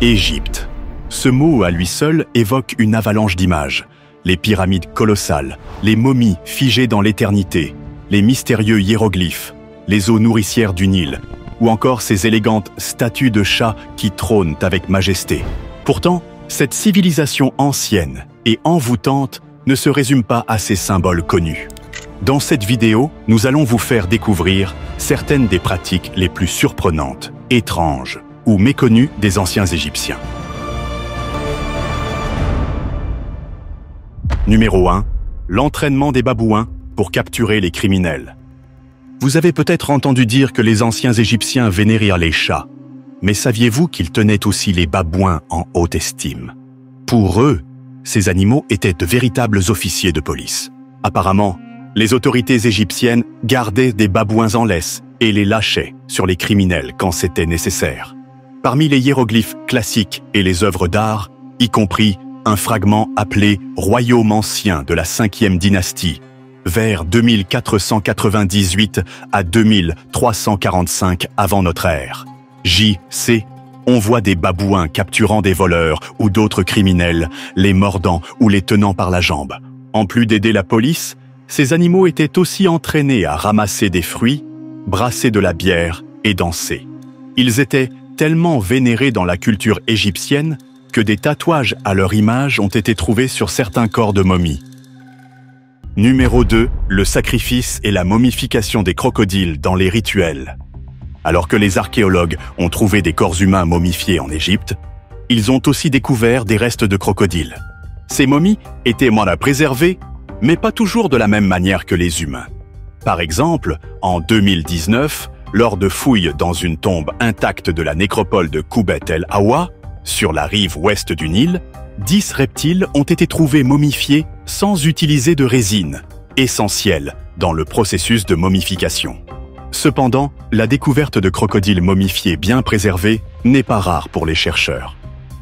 Égypte. Ce mot à lui seul évoque une avalanche d'images. Les pyramides colossales, les momies figées dans l'éternité, les mystérieux hiéroglyphes, les eaux nourricières du Nil, ou encore ces élégantes statues de chats qui trônent avec majesté. Pourtant, cette civilisation ancienne et envoûtante ne se résume pas à ces symboles connus. Dans cette vidéo, nous allons vous faire découvrir certaines des pratiques les plus surprenantes, étranges ou méconnues des anciens Égyptiens. Numéro 1. L'entraînement des babouins pour capturer les criminels. Vous avez peut-être entendu dire que les anciens Égyptiens vénérèrent les chats, mais saviez-vous qu'ils tenaient aussi les babouins en haute estime? Pour eux, ces animaux étaient de véritables officiers de police. Apparemment, les autorités égyptiennes gardaient des babouins en laisse et les lâchaient sur les criminels quand c'était nécessaire. Parmi les hiéroglyphes classiques et les œuvres d'art, y compris un fragment appelé « Royaume ancien » de la 5e dynastie, vers 2498 à 2345 avant notre ère. J.C. On voit des babouins capturant des voleurs ou d'autres criminels, les mordant ou les tenant par la jambe. En plus d'aider la police, ces animaux étaient aussi entraînés à ramasser des fruits, brasser de la bière et danser. Ils étaient tellement vénérés dans la culture égyptienne que des tatouages à leur image ont été trouvés sur certains corps de momies. Numéro 2. Le sacrifice et la momification des crocodiles dans les rituels. Alors que les archéologues ont trouvé des corps humains momifiés en Égypte, ils ont aussi découvert des restes de crocodiles. Ces momies étaient moins à préserver, mais pas toujours de la même manière que les humains. Par exemple, en 2019, lors de fouilles dans une tombe intacte de la nécropole de Khoubet El Awa, sur la rive ouest du Nil, 10 reptiles ont été trouvés momifiés sans utiliser de résine, essentielle dans le processus de momification. Cependant, la découverte de crocodiles momifiés bien préservés n'est pas rare pour les chercheurs.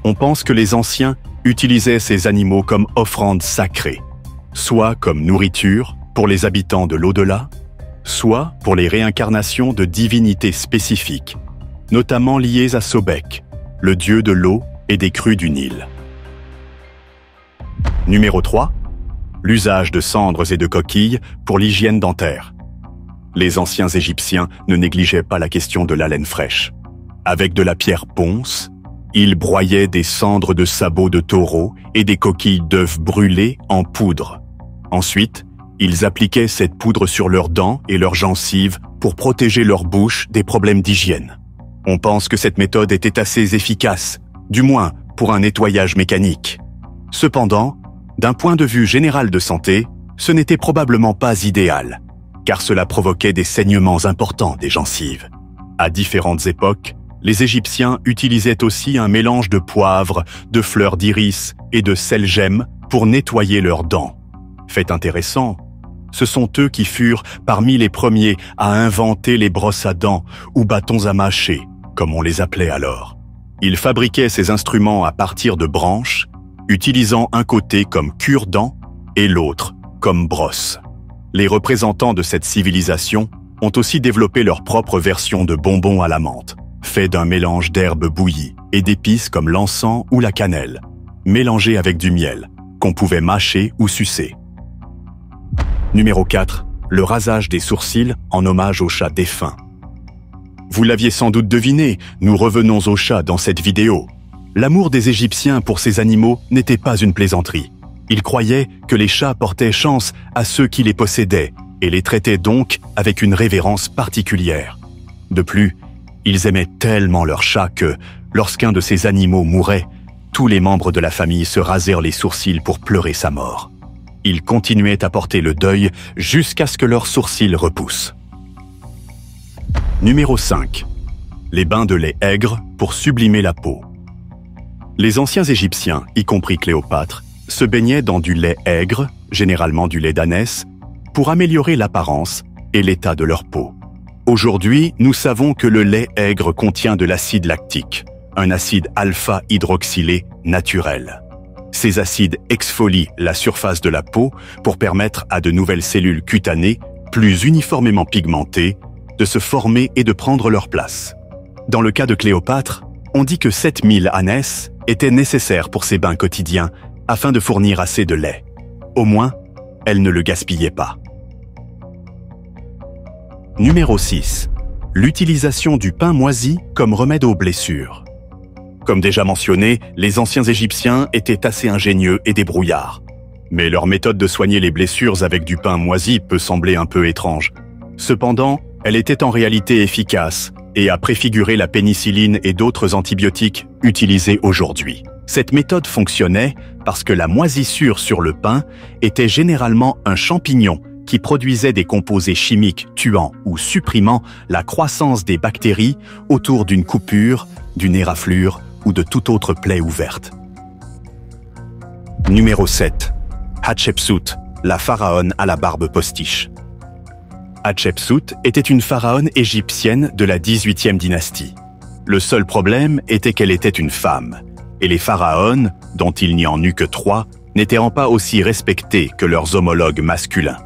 On pense que les anciens utilisaient ces animaux comme offrandes sacrées, soit comme nourriture pour les habitants de l'au-delà, soit pour les réincarnations de divinités spécifiques, notamment liées à Sobek, le dieu de l'eau et des crues du Nil. Numéro 3. L'usage de cendres et de coquilles pour l'hygiène dentaire. Les anciens Égyptiens ne négligeaient pas la question de la laine fraîche. Avec de la pierre ponce, ils broyaient des cendres de sabots de taureau et des coquilles d'œufs brûlées en poudre. Ensuite, ils appliquaient cette poudre sur leurs dents et leurs gencives pour protéger leur bouche des problèmes d'hygiène. On pense que cette méthode était assez efficace, du moins pour un nettoyage mécanique. Cependant, d'un point de vue général de santé, ce n'était probablement pas idéal, car cela provoquait des saignements importants des gencives. À différentes époques, les Égyptiens utilisaient aussi un mélange de poivre, de fleurs d'iris et de sel-gemme pour nettoyer leurs dents. Fait intéressant, ce sont eux qui furent parmi les premiers à inventer les brosses à dents ou bâtons à mâcher, comme on les appelait alors. Ils fabriquaient ces instruments à partir de branches, utilisant un côté comme cure-dents et l'autre comme brosse. Les représentants de cette civilisation ont aussi développé leur propre version de bonbons à la menthe, fait d'un mélange d'herbes bouillies et d'épices comme l'encens ou la cannelle, mélangés avec du miel, qu'on pouvait mâcher ou sucer. Numéro 4. Le rasage des sourcils en hommage aux chats défunts. Vous l'aviez sans doute deviné, nous revenons aux chats dans cette vidéo. L'amour des Égyptiens pour ces animaux n'était pas une plaisanterie. Ils croyaient que les chats portaient chance à ceux qui les possédaient et les traitaient donc avec une révérence particulière. De plus, ils aimaient tellement leurs chats que, lorsqu'un de ces animaux mourait, tous les membres de la famille se rasèrent les sourcils pour pleurer sa mort. Ils continuaient à porter le deuil jusqu'à ce que leurs sourcils repoussent. Numéro 5. Les bains de lait aigre pour sublimer la peau. Les anciens Égyptiens, y compris Cléopâtre, se baignaient dans du lait aigre, généralement du lait d'ânesse, pour améliorer l'apparence et l'état de leur peau. Aujourd'hui, nous savons que le lait aigre contient de l'acide lactique, un acide alpha-hydroxylé naturel. Ces acides exfolient la surface de la peau pour permettre à de nouvelles cellules cutanées, plus uniformément pigmentées, de se former et de prendre leur place. Dans le cas de Cléopâtre, On dit que 7000 ânesses étaient nécessaires pour ses bains quotidiens afin de fournir assez de lait. Au moins, elle ne le gaspillait pas. Numéro 6. L'utilisation du pain moisi comme remède aux blessures. Comme déjà mentionné, les anciens Égyptiens étaient assez ingénieux et débrouillards. Mais leur méthode de soigner les blessures avec du pain moisi peut sembler un peu étrange. Cependant, elle était en réalité efficace et a préfiguré la pénicilline et d'autres antibiotiques utilisés aujourd'hui. Cette méthode fonctionnait parce que la moisissure sur le pain était généralement un champignon qui produisait des composés chimiques tuant ou supprimant la croissance des bactéries autour d'une coupure, d'une éraflure ou de toute autre plaie ouverte. Numéro 7. Hatshepsut, la pharaone à la barbe postiche. Hatshepsut était une pharaone égyptienne de la 18e dynastie. Le seul problème était qu'elle était une femme, et les pharaones, dont il n'y en eut que 3, n'étaient pas aussi respectés que leurs homologues masculins.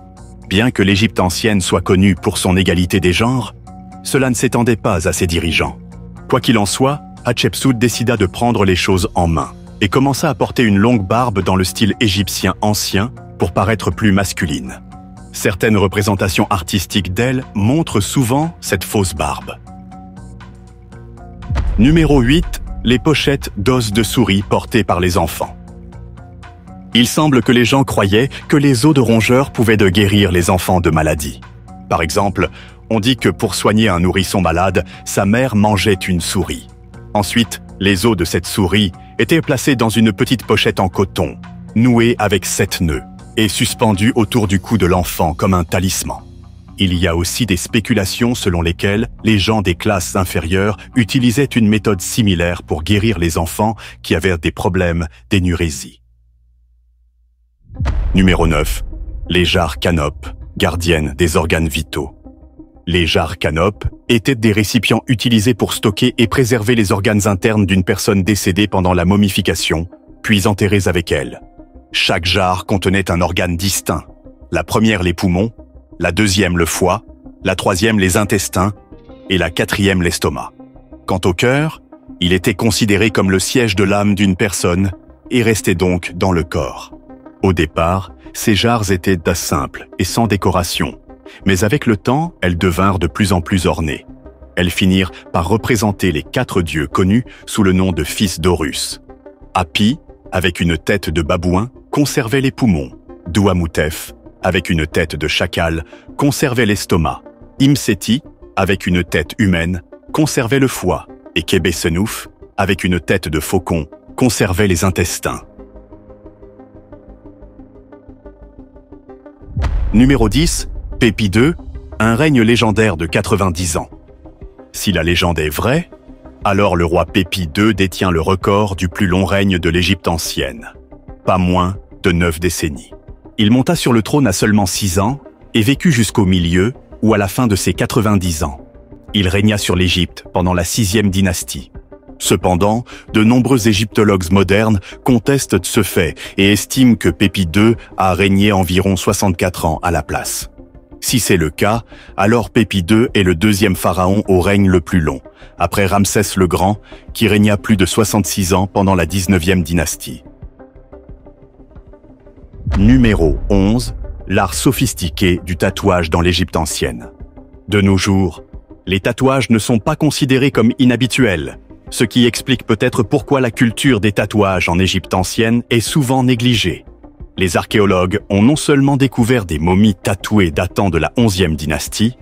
Bien que l'Égypte ancienne soit connue pour son égalité des genres, cela ne s'étendait pas à ses dirigeants. Quoi qu'il en soit, Hatshepsut décida de prendre les choses en main et commença à porter une longue barbe dans le style égyptien ancien pour paraître plus masculine. Certaines représentations artistiques d'elle montrent souvent cette fausse barbe. Numéro 8. Les pochettes d'os de souris portées par les enfants. Il semble que les gens croyaient que les os de rongeurs pouvaient guérir les enfants de maladies. Par exemple, on dit que pour soigner un nourrisson malade, sa mère mangeait une souris. Ensuite, les os de cette souris étaient placés dans une petite pochette en coton, nouée avec 7 nœuds, et suspendue autour du cou de l'enfant comme un talisman. Il y a aussi des spéculations selon lesquelles les gens des classes inférieures utilisaient une méthode similaire pour guérir les enfants qui avaient des problèmes d'énurésie. Numéro 9. Les jarres canopes, gardiennes des organes vitaux. Les jarres canopes étaient des récipients utilisés pour stocker et préserver les organes internes d'une personne décédée pendant la momification, puis enterrés avec elle. Chaque jarre contenait un organe distinct. La première les poumons, la deuxième le foie, la troisième les intestins et la quatrième l'estomac. Quant au cœur, il était considéré comme le siège de l'âme d'une personne et restait donc dans le corps. Au départ, ces jarres étaient d'as simple et sans décoration, mais avec le temps, elles devinrent de plus en plus ornées. Elles finirent par représenter les 4 dieux connus sous le nom de fils d'Horus. Hapi, avec une tête de babouin, conservait les poumons. Douamoutef, avec une tête de chacal, conservait l'estomac. Imseti, avec une tête humaine, conservait le foie. Et Kebesenouf, avec une tête de faucon, conservait les intestins. Numéro 10. Pépi II, un règne légendaire de 90 ans. Si la légende est vraie, alors le roi Pépi II détient le record du plus long règne de l'Égypte ancienne. Pas moins de 9 décennies. Il monta sur le trône à seulement 6 ans et vécut jusqu'au milieu ou à la fin de ses 90 ans. Il régna sur l'Égypte pendant la 6e dynastie. Cependant, de nombreux égyptologues modernes contestent ce fait et estiment que Pépi II a régné environ 64 ans à la place. Si c'est le cas, alors Pépi II est le 2e pharaon au règne le plus long, après Ramsès le Grand, qui régna plus de 66 ans pendant la 19e dynastie. Numéro 11. L'art sophistiqué du tatouage dans l'Égypte ancienne. De nos jours, les tatouages ne sont pas considérés comme inhabituels, ce qui explique peut-être pourquoi la culture des tatouages en Égypte ancienne est souvent négligée. Les archéologues ont non seulement découvert des momies tatouées datant de la 11e dynastie,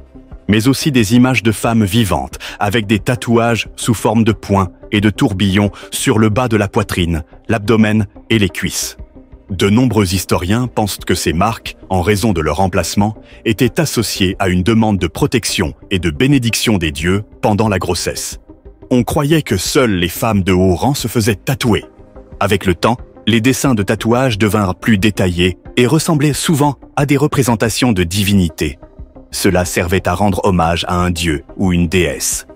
mais aussi des images de femmes vivantes avec des tatouages sous forme de points et de tourbillons sur le bas de la poitrine, l'abdomen et les cuisses. De nombreux historiens pensent que ces marques, en raison de leur emplacement, étaient associées à une demande de protection et de bénédiction des dieux pendant la grossesse. On croyait que seules les femmes de haut rang se faisaient tatouer. Avec le temps, les dessins de tatouage devinrent plus détaillés et ressemblaient souvent à des représentations de divinités. Cela servait à rendre hommage à un dieu ou une déesse.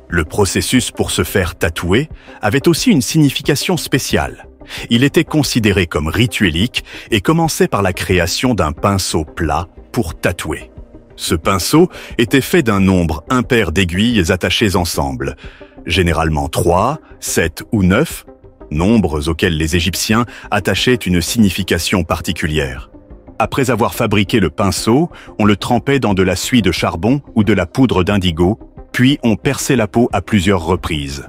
Le processus pour se faire tatouer avait aussi une signification spéciale. Il était considéré comme rituelique et commençait par la création d'un pinceau plat pour tatouer. Ce pinceau était fait d'un nombre impair d'aiguilles attachées ensemble. généralement 3, 7 ou 9, nombres auxquels les Égyptiens attachaient une signification particulière. Après avoir fabriqué le pinceau, on le trempait dans de la suie de charbon ou de la poudre d'indigo, puis on perçait la peau à plusieurs reprises.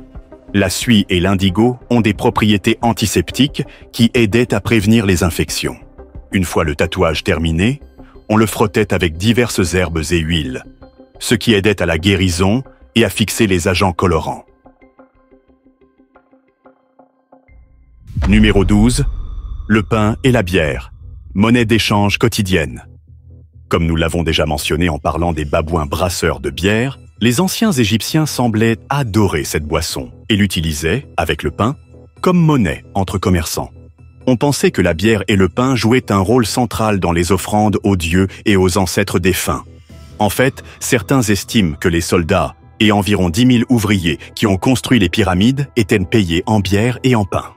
La suie et l'indigo ont des propriétés antiseptiques qui aidaient à prévenir les infections. Une fois le tatouage terminé, on le frottait avec diverses herbes et huiles, ce qui aidait à la guérison et à fixer les agents colorants. Numéro 12. Le pain et la bière, monnaie d'échange quotidienne. Comme nous l'avons déjà mentionné en parlant des babouins brasseurs de bière, les anciens Égyptiens semblaient adorer cette boisson et l'utilisaient, avec le pain, comme monnaie entre commerçants. On pensait que la bière et le pain jouaient un rôle central dans les offrandes aux dieux et aux ancêtres défunts. En fait, certains estiment que les soldats et environ 10 000 ouvriers qui ont construit les pyramides étaient payés en bière et en pain.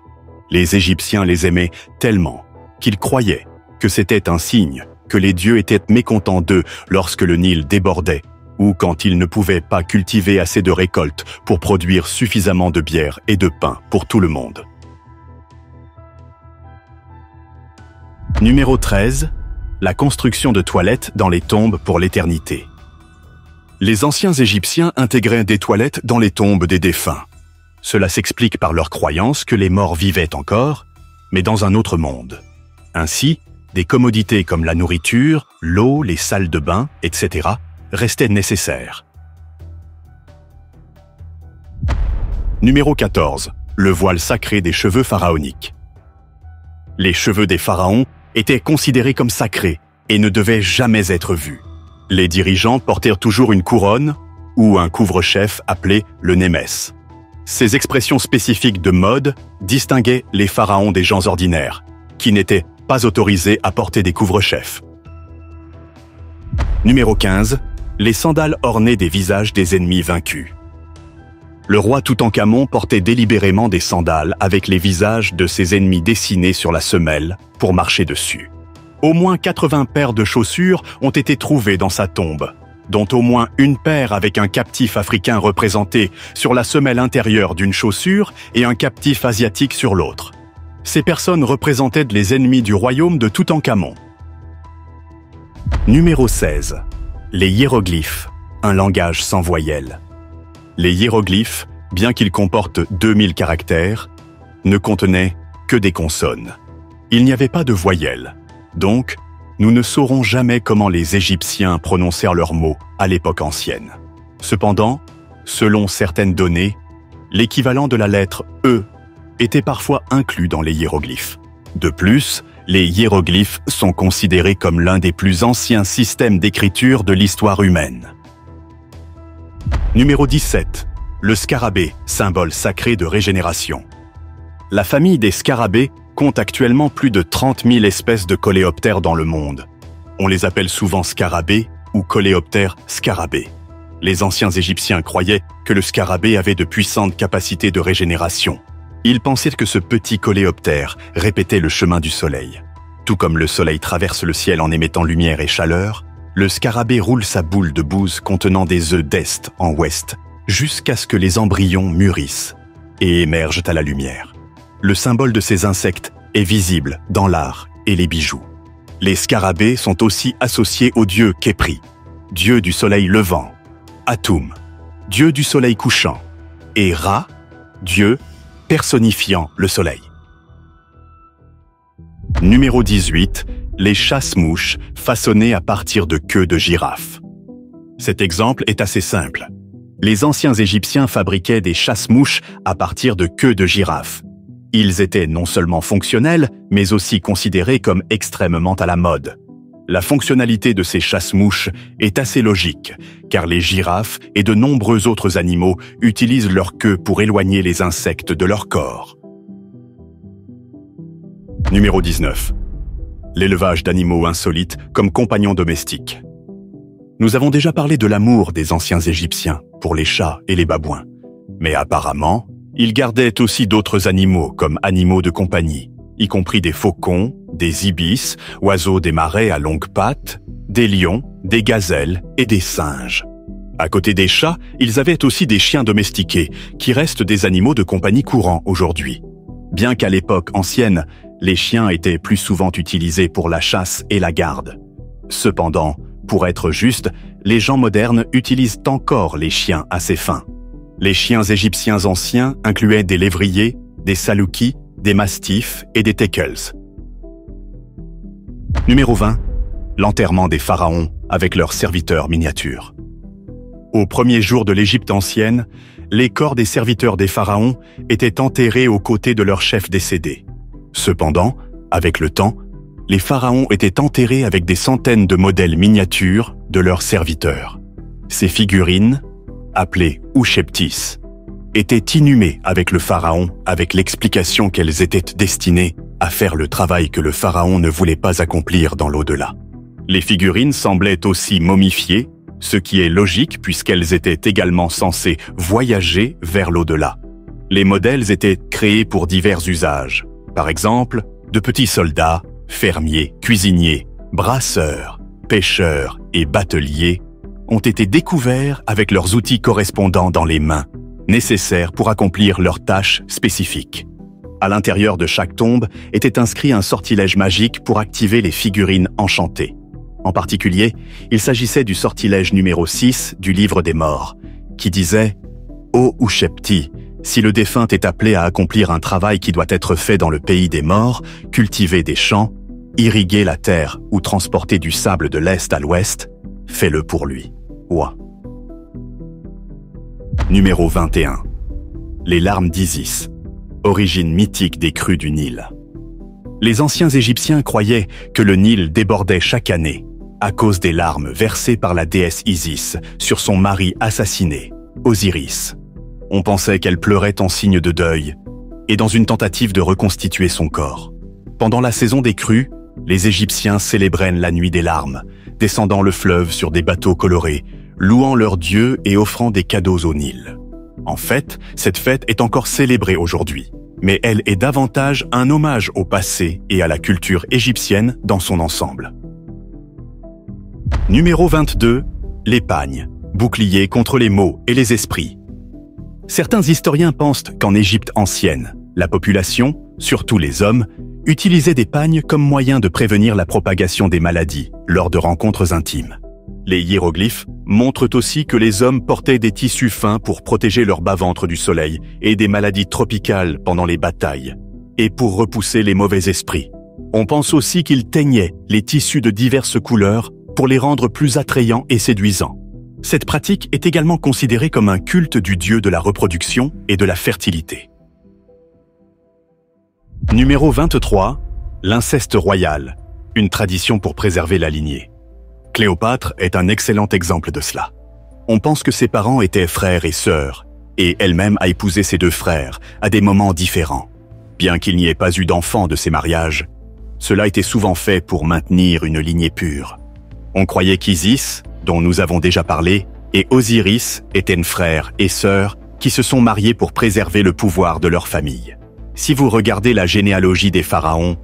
Les Égyptiens les aimaient tellement qu'ils croyaient que c'était un signe que les dieux étaient mécontents d'eux lorsque le Nil débordait ou quand ils ne pouvaient pas cultiver assez de récoltes pour produire suffisamment de bière et de pain pour tout le monde. Numéro 13. La construction de toilettes dans les tombes pour l'éternité. Les anciens Égyptiens intégraient des toilettes dans les tombes des défunts. Cela s'explique par leur croyance que les morts vivaient encore, mais dans un autre monde. Ainsi, des commodités comme la nourriture, l'eau, les salles de bain, etc. restaient nécessaires. Numéro 14. Le voile sacré des cheveux pharaoniques. Les cheveux des pharaons étaient considérés comme sacrés et ne devaient jamais être vus. Les dirigeants portèrent toujours une couronne ou un couvre-chef appelé le némès. Ces expressions spécifiques de mode distinguaient les pharaons des gens ordinaires, qui n'étaient pas autorisés à porter des couvre-chefs. Numéro 15. Les sandales ornées des visages des ennemis vaincus. Le roi Toutankhamon portait délibérément des sandales avec les visages de ses ennemis dessinés sur la semelle pour marcher dessus. Au moins 80 paires de chaussures ont été trouvées dans sa tombe, dont au moins une paire avec un captif africain représenté sur la semelle intérieure d'une chaussure et un captif asiatique sur l'autre. Ces personnes représentaient les ennemis du royaume de Toutankhamon. Numéro 16. Les hiéroglyphes, un langage sans voyelles. Les hiéroglyphes, bien qu'ils comportent 2000 caractères, ne contenaient que des consonnes. Il n'y avait pas de voyelles. Donc, nous ne saurons jamais comment les Égyptiens prononcèrent leurs mots à l'époque ancienne. Cependant, selon certaines données, l'équivalent de la lettre E était parfois inclus dans les hiéroglyphes. De plus, les hiéroglyphes sont considérés comme l'un des plus anciens systèmes d'écriture de l'histoire humaine. Numéro 17. Le scarabée, symbole sacré de régénération. La famille des scarabées compte actuellement plus de 30 000 espèces de coléoptères dans le monde. On les appelle souvent scarabées ou coléoptères scarabées. Les anciens Égyptiens croyaient que le scarabée avait de puissantes capacités de régénération. Ils pensaient que ce petit coléoptère répétait le chemin du soleil. Tout comme le soleil traverse le ciel en émettant lumière et chaleur, le scarabée roule sa boule de bouse contenant des œufs d'est en ouest, jusqu'à ce que les embryons mûrissent et émergent à la lumière. Le symbole de ces insectes est visible dans l'art et les bijoux. Les scarabées sont aussi associés au dieu Khépri, dieu du soleil levant, Atum, dieu du soleil couchant, et Ra, dieu personnifiant le soleil. Numéro 18. Les chasse-mouches façonnées à partir de queues de girafe. Cet exemple est assez simple. Les anciens Égyptiens fabriquaient des chasse-mouches à partir de queues de girafe. Ils étaient non seulement fonctionnels, mais aussi considérés comme extrêmement à la mode. La fonctionnalité de ces chasse-mouches est assez logique, car les girafes et de nombreux autres animaux utilisent leur queue pour éloigner les insectes de leur corps. Numéro 19. L'élevage d'animaux insolites comme compagnons domestiques. Nous avons déjà parlé de l'amour des anciens Égyptiens pour les chats et les babouins. Mais apparemment, ils gardaient aussi d'autres animaux comme animaux de compagnie, y compris des faucons, des ibis, oiseaux des marais à longues pattes, des lions, des gazelles et des singes. À côté des chats, ils avaient aussi des chiens domestiqués, qui restent des animaux de compagnie courants aujourd'hui. Bien qu'à l'époque ancienne, les chiens étaient plus souvent utilisés pour la chasse et la garde. Cependant, pour être juste, les gens modernes utilisent encore les chiens à ces fins. Les chiens égyptiens anciens incluaient des lévriers, des salouki, des mastifs et des teckels. Numéro 20. L'enterrement des pharaons avec leurs serviteurs miniatures. Au premier jour de l'Égypte ancienne, les corps des serviteurs des pharaons étaient enterrés aux côtés de leurs chefs décédés. Cependant, avec le temps, les pharaons étaient enterrés avec des centaines de modèles miniatures de leurs serviteurs. Ces figurines, appelées Ousheptis, étaient inhumées avec le pharaon avec l'explication qu'elles étaient destinées à faire le travail que le pharaon ne voulait pas accomplir dans l'au-delà. Les figurines semblaient aussi momifiées, ce qui est logique puisqu'elles étaient également censées voyager vers l'au-delà. Les modèles étaient créés pour divers usages. Par exemple, de petits soldats, fermiers, cuisiniers, brasseurs, pêcheurs et bateliers ont été découverts avec leurs outils correspondants dans les mains, nécessaires pour accomplir leurs tâches spécifiques. À l'intérieur de chaque tombe était inscrit un sortilège magique pour activer les figurines enchantées. En particulier, il s'agissait du sortilège numéro 6 du livre des morts, qui disait « Ô Oushepti, si le défunt est appelé à accomplir un travail qui doit être fait dans le pays des morts, cultiver des champs, irriguer la terre ou transporter du sable de l'est à l'ouest, fais-le pour lui. Ouah. » Numéro 21. Les larmes d'Isis, origine mythique des crues du Nil. Les anciens Égyptiens croyaient que le Nil débordait chaque année à cause des larmes versées par la déesse Isis sur son mari assassiné, Osiris. On pensait qu'elle pleurait en signe de deuil et dans une tentative de reconstituer son corps. Pendant la saison des crues, les Égyptiens célébraient la nuit des larmes, descendant le fleuve sur des bateaux colorés, louant leurs dieux et offrant des cadeaux au Nil. En fait, cette fête est encore célébrée aujourd'hui, mais elle est davantage un hommage au passé et à la culture égyptienne dans son ensemble. Numéro 22. L'épagne, bouclier contre les maux et les esprits. Certains historiens pensent qu'en Égypte ancienne, la population, surtout les hommes, utilisait des pagnes comme moyen de prévenir la propagation des maladies lors de rencontres intimes. Les hiéroglyphes montrent aussi que les hommes portaient des tissus fins pour protéger leur bas-ventre du soleil et des maladies tropicales pendant les batailles, et pour repousser les mauvais esprits. On pense aussi qu'ils teignaient les tissus de diverses couleurs pour les rendre plus attrayants et séduisants. Cette pratique est également considérée comme un culte du dieu de la reproduction et de la fertilité. Numéro 23. L'inceste royal, une tradition pour préserver la lignée. Cléopâtre est un excellent exemple de cela. On pense que ses parents étaient frères et sœurs, et elle-même a épousé ses deux frères à des moments différents. Bien qu'il n'y ait pas eu d'enfants de ces mariages, cela était souvent fait pour maintenir une lignée pure. On croyait qu'Isis, dont nous avons déjà parlé, et Osiris étaient frères et sœurs qui se sont mariés pour préserver le pouvoir de leur famille. Si vous regardez la généalogie des pharaons,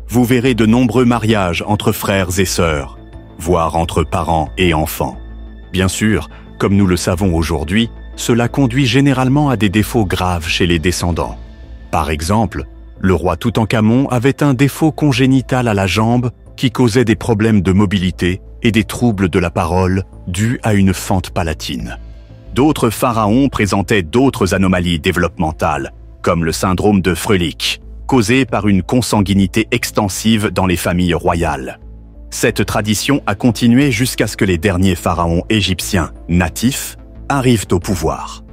vous verrez de nombreux mariages entre frères et sœurs, voire entre parents et enfants. Bien sûr, comme nous le savons aujourd'hui, cela conduit généralement à des défauts graves chez les descendants. Par exemple, le roi Toutankhamon avait un défaut congénital à la jambe qui causait des problèmes de mobilité et des troubles de la parole dus à une fente palatine. D'autres pharaons présentaient d'autres anomalies développementales, comme le syndrome de Froelich, causé par une consanguinité extensive dans les familles royales. Cette tradition a continué jusqu'à ce que les derniers pharaons égyptiens natifs arrivent au pouvoir.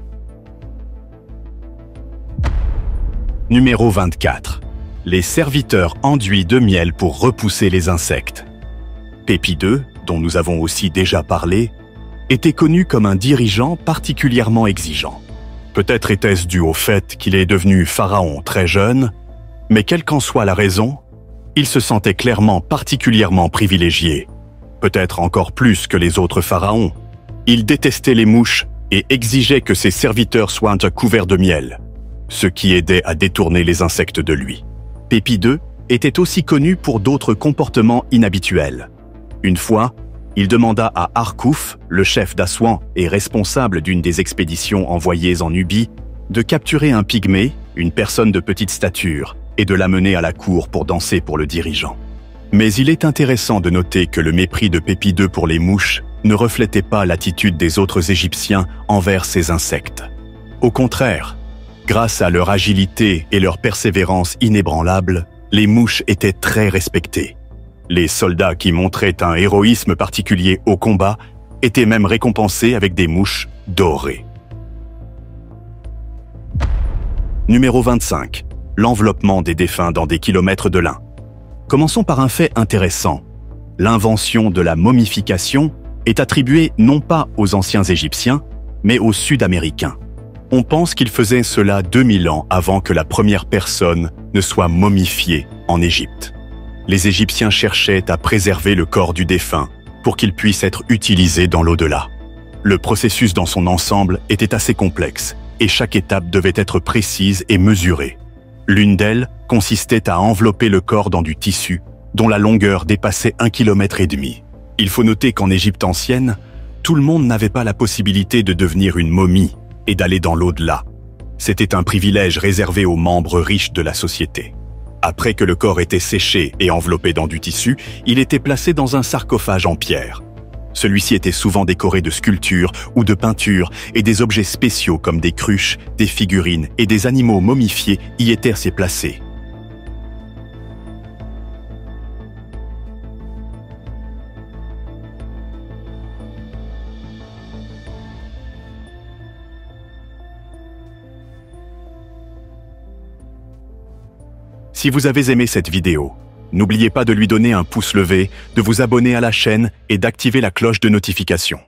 Numéro 24. Les serviteurs enduits de miel pour repousser les insectes. Pépi II, dont nous avons aussi déjà parlé, était connu comme un dirigeant particulièrement exigeant. Peut-être était-ce dû au fait qu'il est devenu pharaon très jeune, mais quelle qu'en soit la raison, il se sentait clairement particulièrement privilégié, peut-être encore plus que les autres pharaons. Il détestait les mouches et exigeait que ses serviteurs soient couverts de miel, ce qui aidait à détourner les insectes de lui. Pépi II était aussi connu pour d'autres comportements inhabituels. Une fois, Il demanda à Arkouf, le chef d'Assouan et responsable d'une des expéditions envoyées en Nubie, de capturer un pygmée, une personne de petite stature, et de l'amener à la cour pour danser pour le dirigeant. Mais il est intéressant de noter que le mépris de Pépi II pour les mouches ne reflétait pas l'attitude des autres Égyptiens envers ces insectes. Au contraire, grâce à leur agilité et leur persévérance inébranlable, les mouches étaient très respectées. Les soldats qui montraient un héroïsme particulier au combat étaient même récompensés avec des mouches dorées. Numéro 25. L'enveloppement des défunts dans des kilomètres de lin. Commençons par un fait intéressant. L'invention de la momification est attribuée non pas aux anciens Égyptiens, mais aux Sud-Américains. On pense qu'ils faisaient cela 2000 ans avant que la première personne ne soit momifiée en Égypte. Les Égyptiens cherchaient à préserver le corps du défunt pour qu'il puisse être utilisé dans l'au-delà. Le processus dans son ensemble était assez complexe et chaque étape devait être précise et mesurée. L'une d'elles consistait à envelopper le corps dans du tissu dont la longueur dépassait 1,5 km. Il faut noter qu'en Égypte ancienne, tout le monde n'avait pas la possibilité de devenir une momie et d'aller dans l'au-delà. C'était un privilège réservé aux membres riches de la société. Après que le corps était séché et enveloppé dans du tissu, il était placé dans un sarcophage en pierre. Celui-ci était souvent décoré de sculptures ou de peintures et des objets spéciaux comme des cruches, des figurines et des animaux momifiés y étaient placés. Si vous avez aimé cette vidéo, n'oubliez pas de lui donner un pouce levé, de vous abonner à la chaîne et d'activer la cloche de notification.